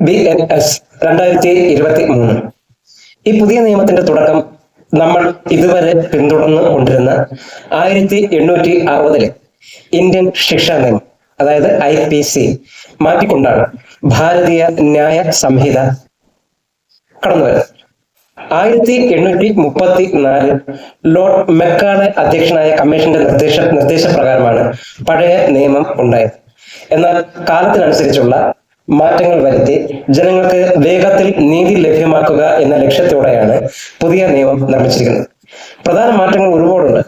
BNS 2023. ഈ പുതിയ നിയമത്തിന്റെ തുടക്കം നമ്മൾ ഇതുവരെ പിന്തുടർന്നു കൊണ്ടിരുന്ന 1860 ഇന്ത്യൻ ശിക്ഷാ നിയമം, അതായത് IPC മാറ്റിക്കൊണ്ടാണ് ഭാരതീയ ന്യായ സംഹിത കടന്നുവരുന്നത്. 1834 ലോർഡ് മെക്കാളെ അധ്യക്ഷനായ കമ്മീഷന്റെ നിർദ്ദേശപ്രകാരമാണ് പഴയ നിയമം ഉണ്ടായത്. എന്നാൽ കാലത്തിനനുസരിച്ചുള്ള മാറ്റങ്ങൾ വരുത്തി ജനങ്ങൾക്ക് വേഗത്തിൽ നീതി ലഭ്യമാക്കുക എന്ന ലക്ഷ്യത്തോടെയാണ് പുതിയ നിയമം നിർമ്മിച്ചിരിക്കുന്നത്. പ്രധാന മാറ്റങ്ങൾ ഒരുപാടുണ്ട്.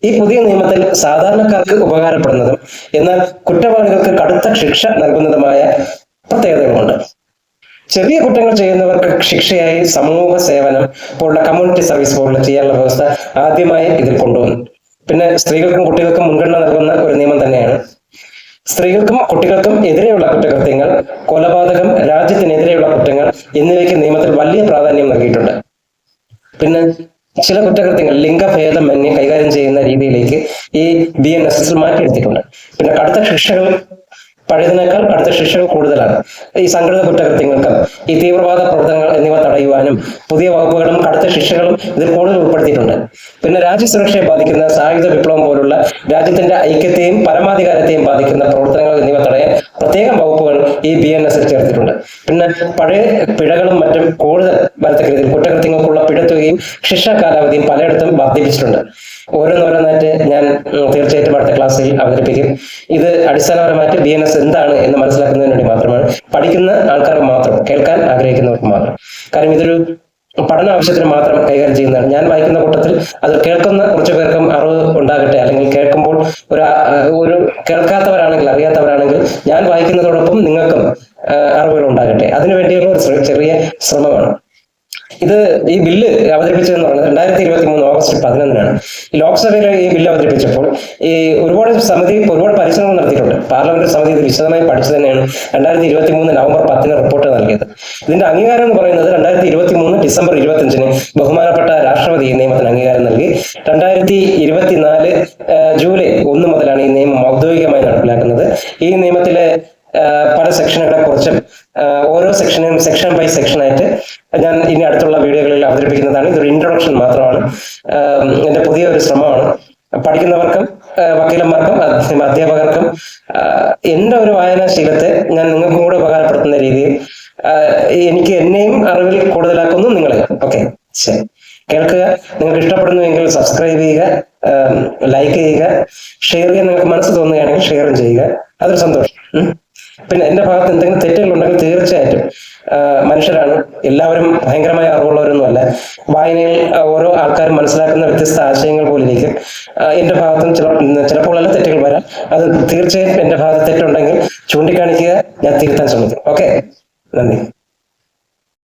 ഈ പുതിയ നിയമത്തിൽ സാധാരണക്കാർക്ക് ഉപകാരപ്പെടുന്നതും എന്നാൽ കുറ്റവാളികൾക്ക് കടുത്ത ശിക്ഷ നൽകുന്നതുമായ പ്രത്യേകതകളുണ്ട്. ചെറിയ കുറ്റങ്ങൾ ചെയ്യുന്നവർക്ക് ശിക്ഷയായി സമൂഹ സേവനം പോലുള്ള കമ്മ്യൂണിറ്റി സർവീസ് പോലുള്ള ചെയ്യാനുള്ള വ്യവസ്ഥ ആദ്യമായി ഇതിൽ കൊണ്ടുവന്നു. പിന്നെ സ്ത്രീകൾക്കും കുട്ടികൾക്കും മുൻഗണന നൽകുന്ന ഒരു നിയമം തന്നെയാണ്. സ്ത്രീകൾക്കും കുട്ടികൾക്കും എതിരെയുള്ള കുറ്റകൃത്യങ്ങൾ, കൊലപാതകം, രാജ്യത്തിനെതിരെയുള്ള കുറ്റങ്ങൾ എന്നിവയ്ക്ക് നിയമത്തിൽ വലിയ പ്രാധാന്യം നൽകിയിട്ടുണ്ട്. പിന്നെ ചില കുറ്റകൃത്യങ്ങൾ ലിംഗഭേദമന്യേ കൈകാര്യം ചെയ്യുന്ന രീതിയിലേക്ക് ഈ BNS മാറ്റിയെടുത്തിട്ടുണ്ട്. പിന്നെ കടുത്ത ശിക്ഷകൾ, പഴയതിനേക്കാൾ കടുത്ത ശിക്ഷകൾ കൂടുതലാണ്. ഈ സംഘടിത കുറ്റകൃത്യങ്ങൾക്ക്, ഈ തീവ്രവാദ പ്രവർത്തനങ്ങൾ എന്നിവ തടയുവാനും പുതിയ വകുപ്പുകളും കടുത്ത ശിക്ഷകളും ഇതിൽ കൂടുതൽ ഉൾപ്പെടുത്തിയിട്ടുണ്ട്. പിന്നെ രാജ്യസുരക്ഷയെ ബാധിക്കുന്ന സായുധ വിപ്ലവം പോലുള്ള രാജ്യത്തിന്റെ ഐക്യത്തെയും പരമാധികാരത്തെയും ബാധിക്കുന്ന പ്രവർത്തനങ്ങൾ എന്നിവ തടയാൻ പ്രത്യേകം വകുപ്പുകൾ ഈ BNS ചേർത്തിട്ടുണ്ട്. പിന്നെ പഴയ പിഴകളും മറ്റും കൂടുതൽ വരത്തക്ക രീതിയിൽ കുറ്റകൃത്യങ്ങൾക്കുള്ള പിഴത്തുകയും ശിക്ഷാ കാലാവധിയും പലയിടത്തും വർദ്ധിപ്പിച്ചിട്ടുണ്ട്. ഓരോന്നോരോന്നായിട്ട് ഞാൻ തീർച്ചയായിട്ടും അടുത്ത ക്ലാസ്സിൽ അവതരിപ്പിക്കും. ഇത് അടിസ്ഥാനപരമായിട്ട് BNS എന്താണ് എന്ന് മനസ്സിലാക്കുന്നതിന് വേണ്ടി മാത്രമാണ്, പഠിക്കുന്ന ആൾക്കാർക്ക് മാത്രം, കേൾക്കാൻ ആഗ്രഹിക്കുന്നവർക്ക് മാത്രം. കാര്യം ഇതൊരു പഠന ആവശ്യത്തിന് മാത്രം കൈകാര്യം ചെയ്യുന്നതാണ്. ഞാൻ വായിക്കുന്ന കൂട്ടത്തിൽ അത് കേൾക്കുന്ന കുറച്ചു പേർക്കും അറിവ് ഉണ്ടാകട്ടെ, അല്ലെങ്കിൽ കേൾക്കുമ്പോൾ ഒരു കേൾക്കാത്തവരാണെങ്കിൽ, അറിയാത്തവരാണെങ്കിൽ ഞാൻ വായിക്കുന്നതോടൊപ്പം നിങ്ങൾക്കും അറിവുകൾ ഉണ്ടാകട്ടെ. അതിനുവേണ്ടിയുള്ള ഒരു ചെറിയ ശ്രമമാണ് ഈ ബില്ല് അവതരിപ്പിച്ചതെന്ന് പറയുന്നത് 2023 ഓഗസ്റ്റ് 11-നാണ്. ഈ ലോക്സഭയിൽ ഈ ബില്ല് അവതരിപ്പിച്ചപ്പോൾ ഒരുപാട് പരിശ്രമങ്ങൾ നടത്തിയിട്ടുണ്ട്. പാർലമെന്റ് സമിതി ഇത് വിശദമായി പഠിച്ചു തന്നെയാണ് 2023 നവംബർ 10-ന് റിപ്പോർട്ട് നൽകിയത്. ഇതിന്റെ അംഗീകാരം എന്ന് പറയുന്നത് 2023 ഡിസംബർ 25-ന് ബഹുമാനപ്പെട്ട രാഷ്ട്രപതി ഈ നിയമത്തിന് അംഗീകാരം നൽകി. 2024 ജൂലൈ 1 മുതലാണ് ഈ നിയമം ഔദ്യോഗികമായി നടപ്പിലാക്കുന്നത്. ഈ നിയമത്തിലെ പല സെക്ഷനുകളെ കുറിച്ചും ഓരോ സെക്ഷൻ ബൈ സെക്ഷനായിട്ട് ഞാൻ ഇനി അടുത്തുള്ള വീഡിയോകളിൽ അവതരിപ്പിക്കുന്നതാണ്. ഇതൊരു ഇൻട്രൊഡക്ഷൻ മാത്രമാണ്, എൻ്റെ പുതിയ ഒരു ശ്രമമാണ്. പഠിക്കുന്നവർക്കും വക്കീലന്മാർക്കും അധ്യാപകർക്കും എൻ്റെ ഒരു വായനാശീലത്തെ ഞാൻ നിങ്ങൾക്കും കൂടെ ഉപകാരപ്പെടുത്തുന്ന രീതിയിൽ എനിക്ക് എന്നെയും അറിവിൽ കൂടുതലാക്കുന്നു നിങ്ങളെ. ഓക്കെ, ശരി, കേൾക്കുക. നിങ്ങൾക്ക് ഇഷ്ടപ്പെടുന്നുവെങ്കിൽ സബ്സ്ക്രൈബ് ചെയ്യുക, ലൈക്ക് ചെയ്യുക, ഷെയർ ചെയ്യാൻ നിങ്ങൾക്ക് മനസ്സ് തോന്നുകയാണെങ്കിൽ ഷെയറും ചെയ്യുക. അതൊരു സന്തോഷം. പിന്നെ എൻ്റെ ഭാഗത്ത് എന്തെങ്കിലും തെറ്റുകളുണ്ടെങ്കിൽ തീർച്ചയായിട്ടും, മനുഷ്യരാണ്, എല്ലാവരും ഭയങ്കരമായ അറിവുള്ളവരൊന്നുമല്ല. വായനയിൽ ഓരോ ആൾക്കാരും മനസ്സിലാക്കുന്ന വ്യത്യസ്ത ആശയങ്ങൾ പോലിരിക്കും. എൻ്റെ ഭാഗത്തും ചിലപ്പോഴെല്ലാം തെറ്റുകൾ വരാം. അത് തീർച്ചയായും എൻ്റെ ഭാഗത്ത് തെറ്റുണ്ടെങ്കിൽ ചൂണ്ടിക്കാണിക്കുക, ഞാൻ തിരുത്താൻ ശ്രമിക്കും. ഓക്കെ, നന്ദി.